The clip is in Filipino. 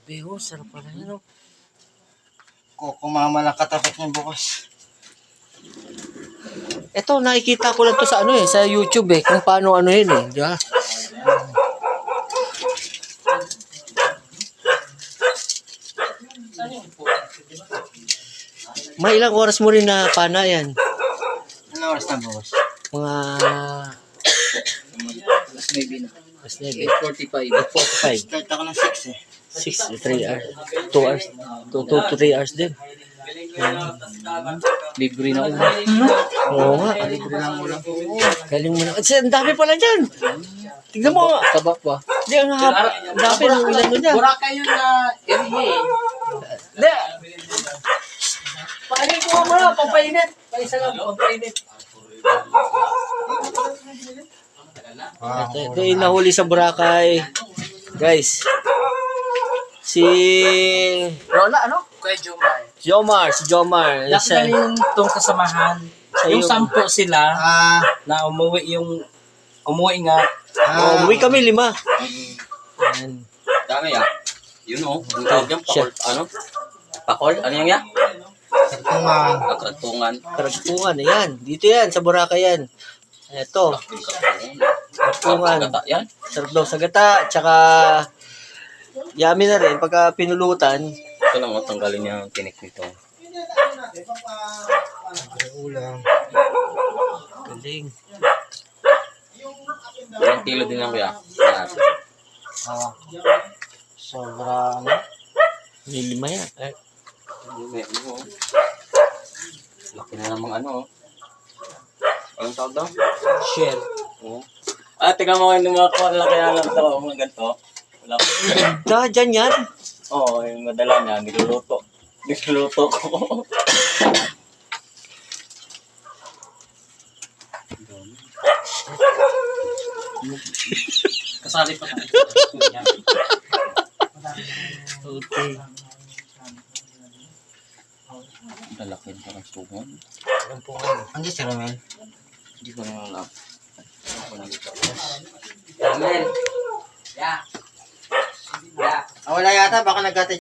Beho, sarap pala yun, no? Kukumama lang katapat niya bukas. Ito, nakikita ko lang to sa ano sa YouTube kung paano ano yun di ba? May ilang oras mo rin na pana yan? Ano oras na bukas? Mga... Alas 9 na. Mas 9. 8:45. Start ako ng 6 eh. 6, 3 hours. 2 hours. 2 to 3 hours din. Libre na ulam. Oo nga. Libre na ulam. Galing mo na. Ang dami pala dyan. Tignan mo nga. Taba pa. Hindi, ang dami ng ilan mo dyan. Boracay yun na area eh. Hindi. Paano ko mo na, pampainit. Paisa lang, pampainit. Ito yung nahuli sa Boracay. Guys. Si... Rola, ano? Kuya Jomar. Si Jomar. Dapat yung itong kasamahan. Yung 10 sila na umuwi nga. Umuwi kami 5. Yan. Dami Yun o. Ang tawag yan, pakol. Ano? Pakol? Ano yung yan? Kartungan. Karagpungan. Ayan. Dito yan. Sa Boracay yan. Ito. Kartungan. Yan? Sarap daw sa gata. Tsaka yummy na rin. Pagka pinulutan. Ito lang tanggalin niya ang tinik nito. Ulang. Galing. Ilang kilo din lang kuya. Sobra ano? May 5 yan. Laki na namang ano. Anong tawag daw? Shell. Oo. Tingnan mo yung mga laki na lang ito. Mga ganito. Wala ko. Ganda, dyan yan. Oo, yung madala niya. Niluluto. Niluluto ko. Kasali pa tayo. Okay. Lalaki ng parang sugon. Ano si Romel? Hindi ko na alam. Romel. Yeah. Wala yata, baka nagkata